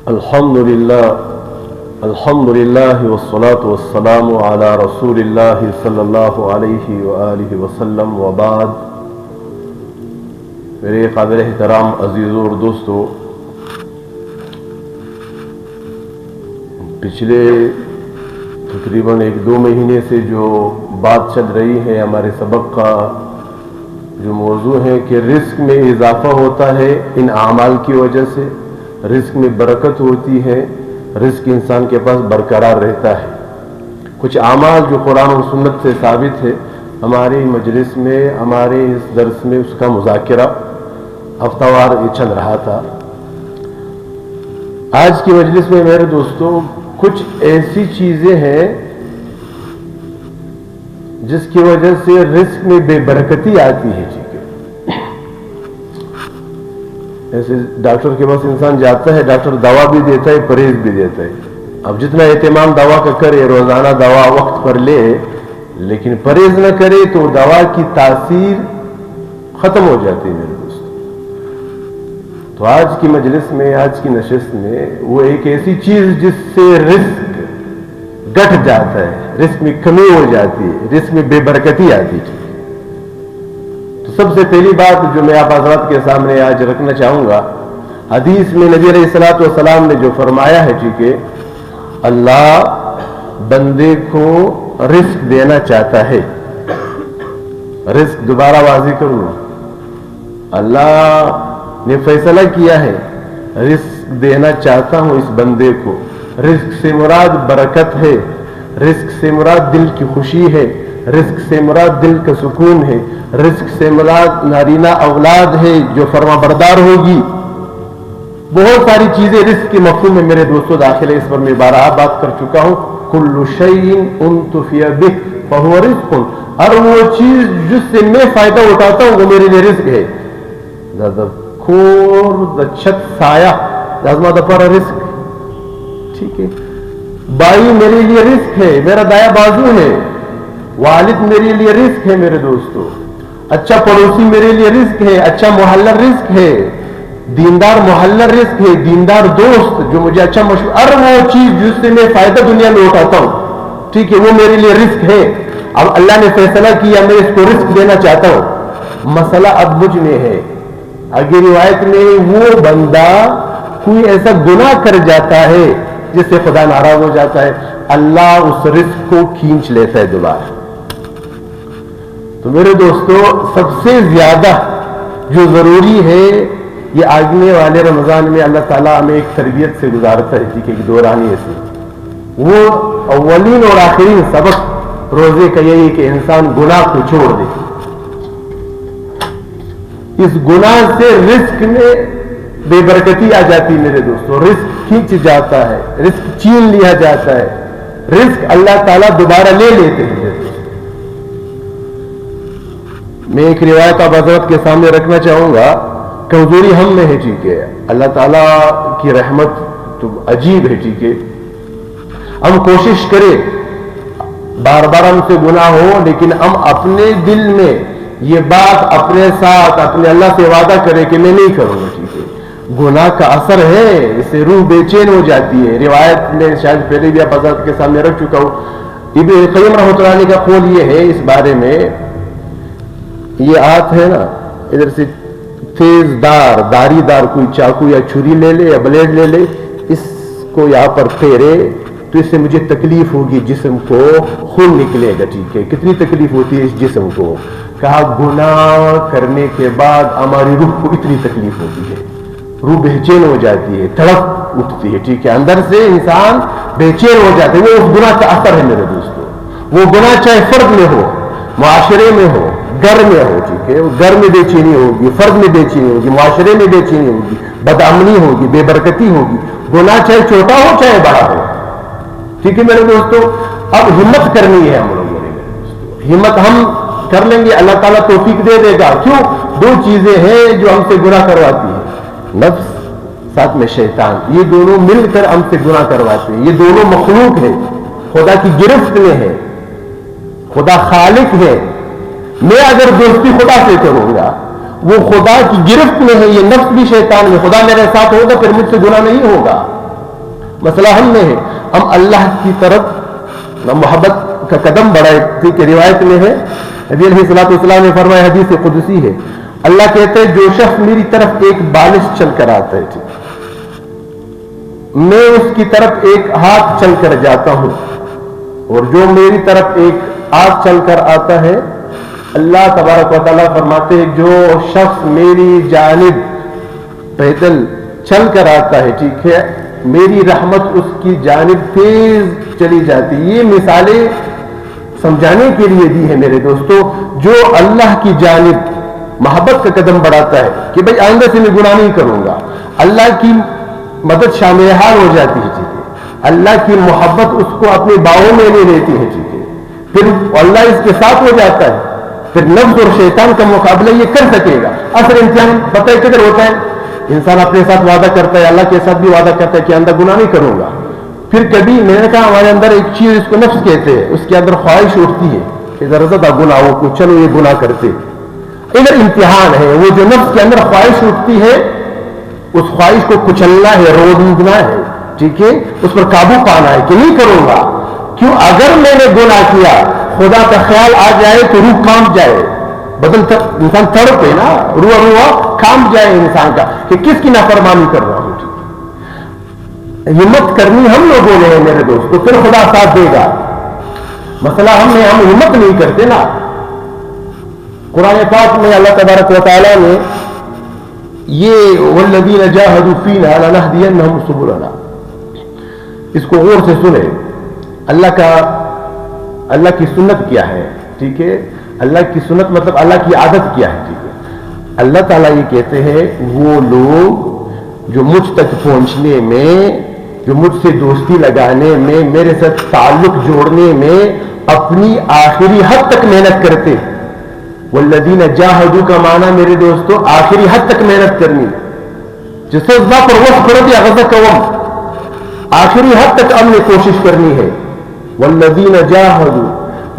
الحمدللہ والصلاة والسلام علی رسول اللہ صلی اللہ علیہ وآلہ وسلم وبعد. میرے قابل احترام عزیزوں اور دوستوں، پچھلے تقریباً 1-2 مہینے سے جو بات چل رہی ہے، ہمارے سبق کا جو موضوع ہے کہ رزق میں اضافہ ہوتا ہے ان اعمال کی وجہ سے، رزق میں برکت ہوتی ہے، رزق انسان کے پاس برقرار رہتا ہے. کچھ اعمال جو قرآن و سنت سے ثابت ہے، ہماری مجلس میں، ہمارے اس درس میں اس کا مذاکرہ ہفتہ وار چل رہا تھا. آج کی مجلس میں میرے دوستوں کچھ ایسی چیزیں ہیں جس کی وجہ سے رزق میں بے برکتی آتی ہے. ٹھیک ہے، ایسے ڈاکٹر کے پاس انسان جاتا ہے، ڈاکٹر دوا بھی دیتا ہے، پرہیز بھی دیتا ہے. اب جتنا اہتمام دوا کا کرے، روزانہ دوا وقت پر لے، لیکن پرہیز نہ کرے تو دوا کی تاثیر ختم ہو جاتی ہے میرے دوست. تو آج کی مجلس میں، آج کی نشست میں وہ ایک ایسی چیز جس سے رزق گھٹ جاتا ہے، رزق میں کمی ہو جاتی ہے، رزق میں بے برکتی آتی ہے. تو سب سے پہلی بات جو میں آپ حضرات کے سامنے آج رکھنا چاہوں گا، حدیث میں نبی علیہ الصلوۃ والسلام نے جو فرمایا ہے، ٹھیک ہے، اللہ بندے کو رزق دینا چاہتا ہے. رزق دوبارہ واضح کروں، اللہ نے فیصلہ کیا ہے، رزق دینا چاہتا ہوں اس بندے کو. رزق سے مراد برکت ہے، رزق سے مراد دل کی خوشی ہے، رزق سے مراد دل کا سکون ہے، رزق سے مراد نارینہ اولاد ہے جو فرما بردار ہوگی. بہت ساری چیزیں رزق کے مفہوم میں میرے دوستوں داخل ہے. اس پر میں بارہا بات کر چکا ہوں. کل شیء انتفع بہ فہو رزق، ہر وہ چیز جس سے میں فائدہ اٹھاتا ہوں وہ میرے لیے رزق ہے. کور دا چھت سایہ لازمہ دا پر رزق. ٹھیک ہے، بائی میرے لیے رزق ہے، میرا دایا بازو ہے. والد میرے لیے رزق ہے میرے دوستو. اچھا پڑوسی میرے لیے رزق ہے، اچھا محلہ رزق ہے، دیندار محلہ رزق ہے، دیندار دوست جو مجھے اچھا مشہور، ہر وہ چیز جس سے میں فائدہ دنیا میں اٹھاتا ہوں، ٹھیک ہے، وہ میرے لیے رزق ہے. اب اللہ نے فیصلہ کیا میں اس کو رزق دینا چاہتا ہوں. مسئلہ اب مجھ میں ہے. آگے روایت میں وہ بندہ کوئی ایسا گناہ کر جاتا ہے جس سے خدا ناراض ہو جاتا ہے، اللہ اس رزق کو کھینچ لیتا ہے دوبارہ. تو میرے دوستو سب سے زیادہ جو ضروری ہے، یہ آگنے والے رمضان میں اللہ تعالیٰ ہمیں ایک تربیت سے گزارتا ہے، ٹھیک ہے، ایک دورانی سے. وہ اولین اور آخرین سبق روزے کا یہی کہ انسان گناہ کو چھوڑ دے. اس گناہ سے رزق میں بے برکتی آ جاتی میرے دوستو، رزق کھینچ جاتا ہے، رزق چھین لیا جاتا ہے، رزق اللہ تعالیٰ دوبارہ لے لیتے ہیں. میں ایک روایت آپ حضرت کے سامنے رکھنا چاہوں گا. کمزوری ہم میں ہے، ٹھیک ہے، اللہ تعالیٰ کی رحمت تو عجیب ہے. ٹھیک ہے، ہم کوشش کریں، بار بار ہم سے گناہ ہو، لیکن ہم اپنے دل میں یہ بات اپنے ساتھ اپنے اللہ سے وعدہ کرے کہ میں نہیں کروں گا. ٹھیک ہے، گناہ کا اثر ہے، اس سے روح بے چین ہو جاتی ہے. روایت میں شاید پہلے بھی آپ حضرت کے سامنے رکھ چکا ہوں. ابن قیم رحمۃ اللہ علیہ کا قول یہ ہے اس بارے میں، یہ ہاتھ ہے نا، ادھر سے تیز داری دار کوئی چاقو یا چھری لے لے یا بلیڈ لے لے، اس کو یہاں پر پھیرے تو اس سے مجھے تکلیف ہوگی، جسم کو خون نکلے گا. ٹھیک ہے، کتنی تکلیف ہوتی ہے اس جسم کو. کہا گناہ کرنے کے بعد ہماری روح کو اتنی تکلیف ہوتی ہے، روح بے چین ہو جاتی ہے، تڑپ اٹھتی ہے. ٹھیک ہے، اندر سے انسان بے چین ہو جاتا ہے. وہ اس گناہ کا اثر ہے میرے دوستو. وہ گناہ چاہے فرد میں ہو، معاشرے میں ہو، گھر میں ہو، ٹھیک ہے، گھر میں بے چینی ہوگی، فرد میں بے چینی ہوگی، معاشرے میں بے چینی ہوگی، بدامنی ہوگی، بے برکتی ہوگی. گناہ چاہے چھوٹا ہو چاہے بڑا ہو. ٹھیک ہے میرے دوستو، اب ہمت کرنی ہے ہم لوگوں نے. ہمت ہم کر لیں گے، اللہ تعالیٰ توفیق دے دے گا. کیوں؟ 2 چیزیں ہیں جو ہم سے گناہ کرواتی ہیں، نفس ساتھ میں شیطان. یہ دونوں مل کر ہم سے گناہ کرواتے ہیں. یہ دونوں مخلوق ہیں، خدا کی گرفت میں ہے. خدا خالق ہے، میں اگر دوستی خدا سے کروں گا وہ خدا کی گرفت میں ہے. یہ نفس بھی شیطان میں، خدا میرے ساتھ ہوگا پھر مجھ سے گناہ نہیں ہوگا. مسئلہ ہم میں ہے. ہم اللہ کی طرف محبت کا قدم بڑھائے. ٹھیک ہے, روایت میں ہے نبی علیہ الصلوۃ والسلام نے فرمایا, حدیث قدسی ہے, اللہ کہتے ہیں جو شخص میری طرف ایک بالش چل کر آتا ہے, ٹھیک, میں اس کی طرف ایک ہاتھ چل کر جاتا ہوں, اور جو میری طرف ایک ہاتھ چل کر آتا ہے, اللہ تبارک و تعالیٰ فرماتے ہیں جو شخص میری جانب پیدل چل کر آتا ہے, ٹھیک ہے, میری رحمت اس کی جانب تیز چلی جاتی. یہ مثالیں سمجھانے کے لیے دی ہے میرے دوستو. جو اللہ کی جانب محبت کا قدم بڑھاتا ہے کہ بھئی آئندہ سے میں گناہ نہیں کروں گا, اللہ کی مدد شامل حال ہو جاتی ہے, ٹھیک ہے, اللہ کی محبت اس کو اپنے باؤں میں لے لیتی ہے, ٹھیک ہے, پھر اللہ اس کے ساتھ ہو جاتا ہے, پھر نفس اور شیطان کا مقابلہ یہ کر سکے گا. اصل امتحان پتہ ہے کدھر ہوتا ہے؟ انسان اپنے ساتھ وعدہ کرتا ہے, اللہ کے ساتھ بھی وعدہ کرتا ہے کہ آئندہ گناہ نہیں کروں گا, پھر کبھی میں نے کہا ہمارے اندر ایک چیز اس کو نفس کہتے ہیں, اس کے اندر خواہش اٹھتی ہے کہ ذرا زیادہ گناہوں کو, چلو یہ گناہ کرتے. ادھر امتحان ہے, وہ جو نفس کے اندر خواہش اٹھتی ہے اس خواہش کو کچلنا ہے, روکنا ہے, ٹھیک ہے, اس پر قابو پانا ہے کہ نہیں کروں گا. کیوں؟ اگر میں نے گناہ کیا خدا کا خیال آ جائے تو روح کانپ جائے, بدل انسان تڑپے نا, روح کانپ جائے انسان کا کہ کس کی نافرمانی کر رہا ہوں. ہمت کرنی ہم لوگوں نے ہے میرے دوستو, پھر خدا ساتھ دے گا. مسئلہ ہم ہمت نہیں کرتے نا. قرآن پاک میں اللہ تبارک و تعالیٰ نے یہ والذین جاہدوا فینا لنہدینہم سبلنا, اس کو غور سے سنیں. اللہ کی سنت کیا ہے, ٹھیک ہے, اللہ کی سنت مطلب اللہ کی عادت کیا ہے, ٹھیک ہے. اللہ تعالیٰ یہ کہتے ہیں وہ لوگ جو مجھ تک پہنچنے میں, جو مجھ سے دوستی لگانے میں, میرے ساتھ تعلق جوڑنے میں اپنی آخری حد تک محنت کرتے. والذین جاہدوا کا معنی میرے دوستو آخری حد تک محنت کرنی, جس سے اس بات پر وقت کرو دیا غزہ قوم, آخری حد تک ہم نے کوشش کرنی ہے. والذین جاہدوا,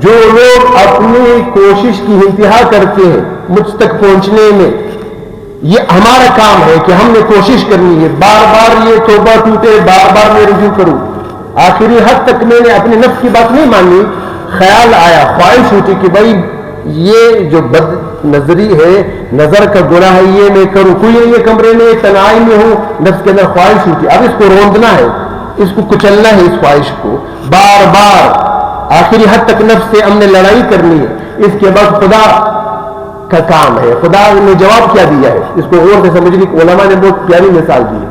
جو لوگ اپنی کوشش کی انتہا کرتے ہیں مجھ تک پہنچنے میں, یہ ہمارا کام ہے کہ ہم نے کوشش کرنی ہے, بار بار یہ توبہ ٹوٹے, بار بار میں رجوع کروں. آخری حد تک میں نے اپنے نفس کی بات نہیں مانی, خیال آیا, خواہش اٹھی کہ بھائی یہ جو بد نظری ہے, نظر کا گناہ ہے, یہ میں کروں, کوئی نہیں ہے کمرے میں, تنہائی میں ہوں, نفس کے اندر خواہش اٹھی, اب اس کو روندنا ہے, اس کو کچلنا ہے, اس خواہش کو بار بار آخری حد تک نفس سے ہم نے لڑائی کرنی ہے. اس کے بعد خدا کا کام ہے, خدا نے جواب کیا دیا ہے, اس کو غور سے سمجھنے کی علماء نے بہت پیاری مثال دی ہے.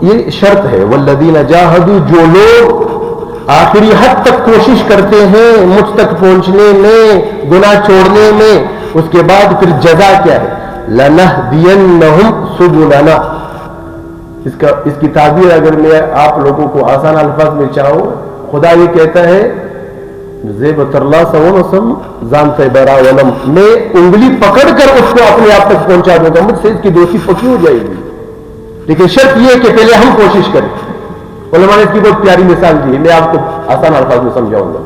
یہ شرط ہے والذین جاہدوا, جو لوگ آخری حد تک کوشش کرتے ہیں مجھ تک پہنچنے میں, گناہ چھوڑنے میں, اس کے بعد پھر جزا کیا ہے, لنہدینہم سبلنا. اس کی تعبیر اگر میں آپ لوگوں کو آسان الفاظ میں چاہوں, خدا یہ کہتا ہے زیب ترلا سون وسم زانتے برا ولم, میں انگلی پکڑ کر اس کو اپنے آپ تک پہنچا دوں گا, مجھ سے اس کی دوستی پکی ہو جائے گی, لیکن شرط یہ ہے کہ پہلے ہم کوشش کریں. علماء نے اس کی بہت پیاری مثال دی ہے, میں آپ کو آسان الفاظ میں سمجھاؤں گا.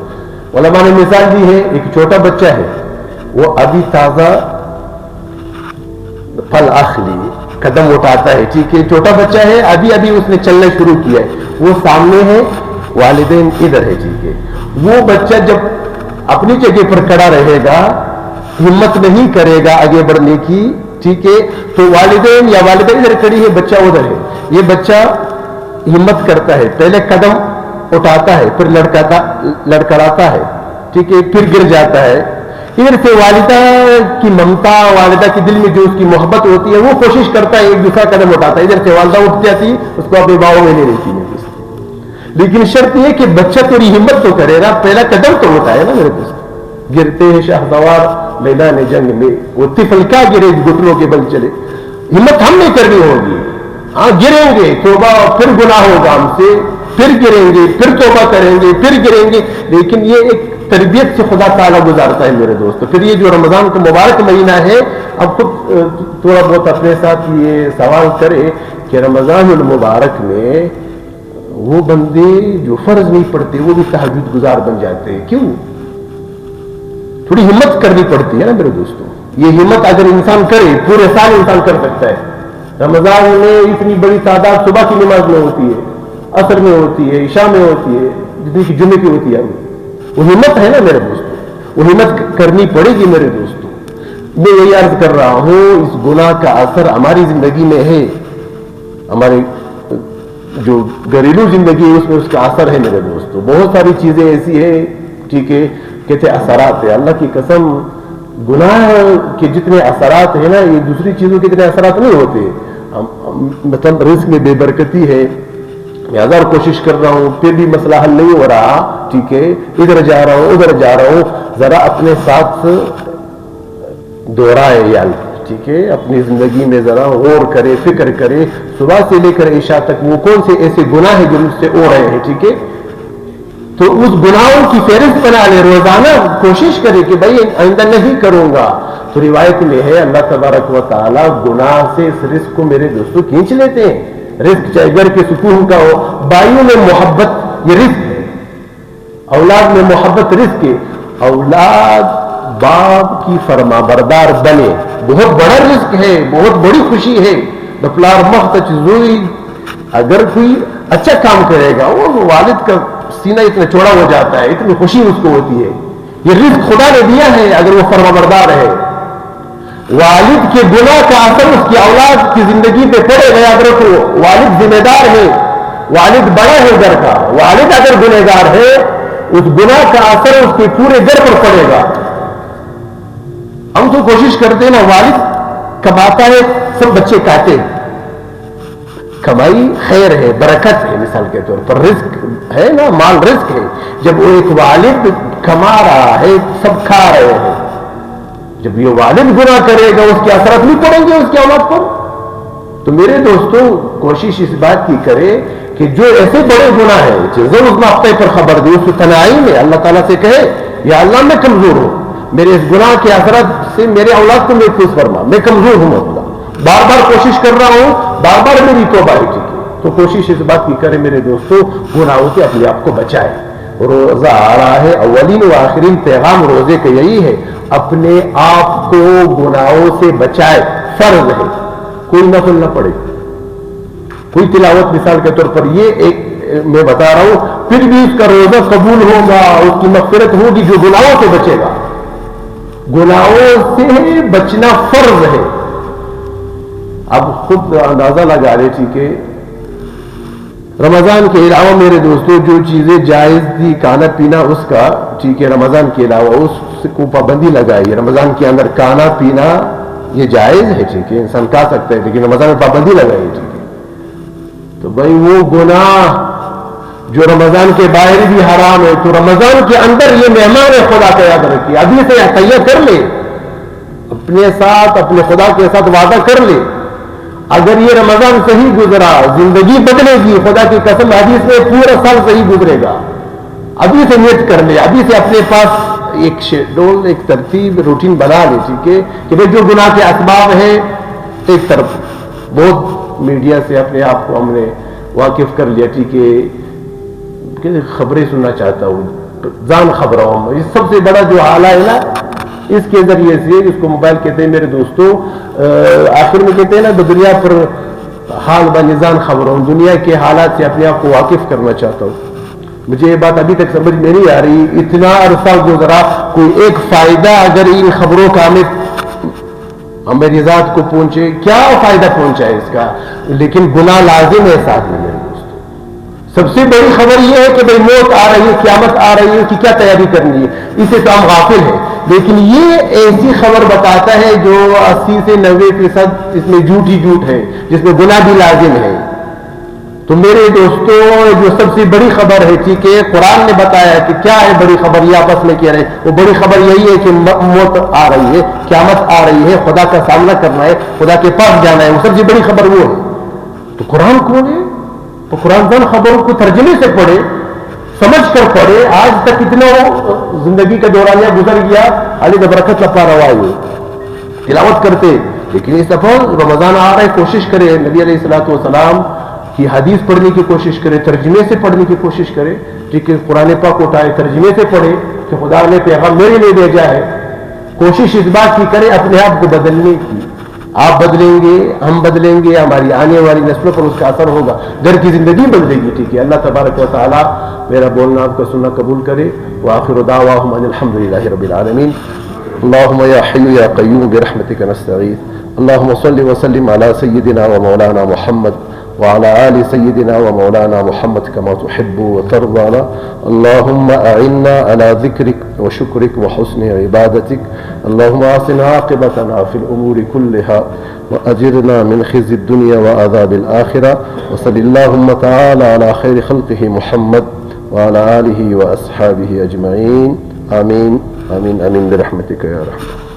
علماء نے مثال دی ہے, ایک چھوٹا بچہ ہے, وہ ابھی تازہ پھل اخلی قدم اٹھاتا ہے, ٹھیک ہے, چھوٹا بچہ ہے, ابھی اس نے چلنا شروع کیا ہے, وہ سامنے ہے, والدین ادھر ہے, ٹھیک ہے. وہ بچہ جب اپنی جگہ پر کھڑا رہے گا, ہمت نہیں کرے گا آگے بڑھنے کی, ٹھیک ہے, تو والدین یا والدہ ادھر کھڑی ہے, بچہ ادھر ہے. یہ بچہ ہمت کرتا ہے, پہلے قدم اٹھاتا ہے, پھر لڑکڑاتا ہے, ٹھیک ہے, پھر گر جاتا ہے. ادھر سے والدہ کی ممتا, والدہ کے دل میں جو اس کی محبت ہوتی ہے, وہ کوشش کرتا ہے ایک دوسرا قدم اٹھاتا ہے. ادھر سے والدہ اٹھ جاتی, اس کو اپنے باؤں میں لے لیتی ہے. لیکن شرط یہ کہ بچہ تھوڑی ہمت تو کرے گا, پہلا قدم تو اٹھائے نا میرے دوست. گرتے ہیں شہسوار میدان جنگ میں, وہ طفل کیا گرے گھٹنوں کے بل چلے. ہمت ہم نہیں کرنی ہوگی, ہاں گریں گے, توبہ, پھر گناہ ہوگا ہم سے, پھر گریں گے, پھر توبہ کریں گے, پھر گریں گے. لیکن یہ ایک تربیت سے خدا تعالیٰ گزارتا ہے میرے دوستو. پھر یہ جو رمضان کا مبارک مہینہ ہے, اب خود تھوڑا بہت اپنے ساتھ یہ سوال کرے کہ رمضان المبارک میں وہ بندے جو فرض نہیں پڑھتے وہ بھی تہجد گزار بن جاتے ہیں. کیوں؟ تھوڑی ہمت کرنی پڑتی ہے نا میرے دوستو. یہ ہمت اگر انسان کرے, پورے سال انسان کر سکتا ہے. رمضان میں اتنی بڑی تعداد صبح کی نماز میں ہوتی ہے, عصر میں ہوتی ہے، عشاء میں ہوتی ہے، جتنی کہ جمعے کی ہوتی ہے. وہ ہمت ہے نا میرے دوستوں، وہ ہمت کرنی پڑے گی میرے دوستوں. میں یہی عرض کر رہا ہوں، اس گناہ کا اثر ہماری زندگی میں ہے، ہمارے جو گھریلو زندگی ہے اس میں اس کا اثر ہے میرے دوستوں. بہت ساری چیزیں ایسی ہیں، ٹھیک ہے، کہتے اثرات ہے. اللہ کی قسم، گناہ کے جتنے اثرات ہیں نا، یہ دوسری چیزوں کے اتنے اثرات نہیں ہوتے. مطلب رزق میں بے برکتی ہے، میں ہزار کوشش کر رہا ہوں پھر بھی مسئلہ حل نہیں ہو رہا، ٹھیک ہے، ادھر جا رہا ہوں ادھر جا رہا ہوں. ذرا اپنے ساتھ دوہرائے یاد، ٹھیک ہے، اپنی زندگی میں ذرا غور کرے، فکر کرے. صبح سے لے کر عشاء تک وہ کون سے ایسے گناہ ہیں جو مجھ سے ہو رہے ہیں، ٹھیک ہے. تو اس گناہوں کی فہرست بنا لے، روزانہ کوشش کرے کہ بھائی آئندہ نہیں کروں گا. تو روایت میں ہے اللہ تبارک و تعالیٰ گناہ سے اس رزق کو میرے دوستوں کھینچ لیتے ہیں. رزق چاہے گھر کے سکون کا ہو، بھائیوں میں محبت یہ رزق ہے، اولاد میں محبت رزق ہے. اولاد باپ کی فرما بردار بنے، بہت بڑا رزق ہے، بہت بڑی خوشی ہے. بپلار مخت زوئی اگر کوئی اچھا کام کرے گا، وہ والد کا سینہ اتنا چوڑا ہو جاتا ہے، اتنی خوشی اس کو ہوتی ہے. یہ رزق خدا نے دیا ہے اگر وہ فرما بردار ہے. والد کے گناہ کا اثر اس کی اولاد کی زندگی پہ پڑے گا. یاد رکھو، والد ذمہ دار ہے، والد بڑا ہے گھر کا. والد اگر گنہگار ہے، اس گناہ کا اثر اس کے پورے گھر پر پڑے گا. ہم تو کوشش کرتے ہیں نا، والد کماتا ہے سب بچے کھاتے، کمائی خیر ہے، برکت ہے، مثال کے طور پر رزق ہے نا، مال رزق ہے. جب وہ ایک والد کما رہا ہے سب کھا رہے ہیں، جب یہ والد گناہ کرے گا اس کے اثرات نہیں پڑیں گے اس کی اولاد پر. تو میرے دوستوں کوشش اس بات کی کرے کہ جو ایسے بڑے گناہ ہیں ضرور اس مقطع پر خبر دے، اس کی تنہائی میں اللہ تعالیٰ سے کہے یا اللہ میں کمزور ہوں، میرے اس گناہ کے اثرات سے میرے اولاد کو محفوظ فرما، میں کمزور ہوں خدا، بار بار کوشش کر رہا ہوں، بار بار میری توبہ ہے. ٹھیک ہے، تو کوشش اس بات کی کرے میرے دوستوں، گناہوں سے اپنے آپ کو بچائے. روزہ آ رہا ہے، اولین و آخرین پیغام روزے کا یہی ہے، اپنے آپ کو گناہوں سے بچائے. فرض ہے، کوئی نفل نہ پڑے، کوئی تلاوت مثال کے طور پر یہ ایک میں بتا رہا ہوں، پھر بھی اس کا روزہ قبول ہوگا، اس کی مغفرت ہوگی جو گناہوں سے بچے گا. گناہوں سے بچنا فرض ہے. اب خود اندازہ لگا رہے، ٹھیک ہے، رمضان کے علاوہ میرے دوستوں جو چیزیں جائز تھی کھانا پینا اس کا، ٹھیک ہے، رمضان کے علاوہ اس کو پابندی لگائی. رمضان کے اندر کھانا پینا یہ جائز ہے، ٹھیک ہے، انسان کھا سکتا ہے، لیکن رمضان میں پابندی لگائی. ٹھیک ہے، تو بھائی وہ گناہ جو رمضان کے باہر بھی حرام ہے، تو رمضان کے اندر یہ مہمان ہے خدا کا، یاد رکھیے. ابھی سے تیار کر لے، اپنے ساتھ اپنے خدا کے ساتھ وعدہ کر لے، اگر یہ رمضان صحیح گزرا زندگی بدلے گی، خدا کی قسم حدیث میں پورا سال صحیح گزرے گا. ابھی سے نیت کر لے، ابھی سے اپنے پاس ایک شیڈول، ایک ترتیب، روٹین بنا لے. ٹھیک ہے کہ بھائی جو گناہ کے اسباب ہیں ایک طرف، بہت میڈیا سے اپنے آپ کو ہم نے واقف کر لیا. ٹھیک ہے، خبریں سننا چاہتا ہوں، جان خبروں، یہ سب سے بڑا جو حال ہے نا، اس کے ذریعے سے، اس کو موبائل کہتے ہیں میرے دوستوں، آخر میں کہتے ہیں نا دنیا پر حال بنظان خبروں، دنیا کے حالات سے اپنے آپ کو واقف کرنا چاہتا ہوں. مجھے یہ بات ابھی تک سمجھ میں نہیں آ رہی، اتنا عرصہ گزرا، کوئی ایک فائدہ اگر ان خبروں کا ہماری ذات کو پہنچے، کیا فائدہ پہنچا ہے اس کا؟ لیکن گناہ لازم ہے ساتھ میں. سب سے بڑی خبر یہ ہے کہ بھئی موت آ رہی ہے، قیامت آ رہی ہے، اس کی کیا تیاری کرنی ہے، اسے تو ہم غافل ہیں. لیکن یہ ایسی خبر بتاتا ہے جو 80 سے 90% اس میں جھوٹ ہی جھوٹ ہے، جس میں گناہ بھی لازم ہے. تو میرے دوستوں جو سب سے بڑی خبر ہے، ٹھیک ہے، قرآن نے بتایا کہ کیا ہے بڑی خبر، یہ آپس میں کہہ رہے ہیں، وہ بڑی خبر یہی ہے کہ موت آ رہی ہے، قیامت آ رہی ہے، خدا کا سامنا کرنا ہے، خدا کے پاس جانا ہے، وہ سب سے بڑی خبر وہ ہے. تو قرآن کون ہے؟ تو قرآن دان خبروں کو ترجمے سے پڑھے، سمجھ کر پڑھے. آج تک اتنا زندگی کا دورانیہ گزر گیا، علی برکت لپا روا ہے، تلاوت کرتے. لیکن اس دفعہ رمضان آ رہا ہے، کوشش کرے نبی علیہ الصلوۃ والسلام کی حدیث پڑھنے کی کوشش کرے، ترجمے سے پڑھنے کی کوشش کرے. ٹھیک ہے، قرآن پاک اٹھائے، ترجمے سے پڑھے کہ خدا نے پیغام میرے لیے بھیجا ہے. کوشش اس بات کی کرے اپنے آپ کو بدلنے کی، آپ بدلیں گے، ہم بدلیں گے، ہماری آنے والی نسلوں پر اس کا اثر ہوگا، گھر کی زندگی بدلے گی. ٹھیک ہے، اللہ تبارک و تعالیٰ میرا بولنا آپ کا سننا قبول کرے. وآخر دعواہم ان الحمد للہ رب العالمین. اللہم یا حی یا قیوم برحمتک نستغیث. اللہم صل وسلم علی سیدنا و مولانا محمد وعلى آل سيدنا ومولانا محمد كما تحب وترضى. اللهم أعنا على ذكرك وشكرك وحسن عبادتك. اللهم أحسن عاقبتنا في الأمور كلها وأجرنا من خزي الدنيا وعذاب الآخرة. وصل اللهم تعالى على خير خلقه محمد وعلى آله وأصحابه أجمعين. آمين آمين آمين برحمتك يا رحمن.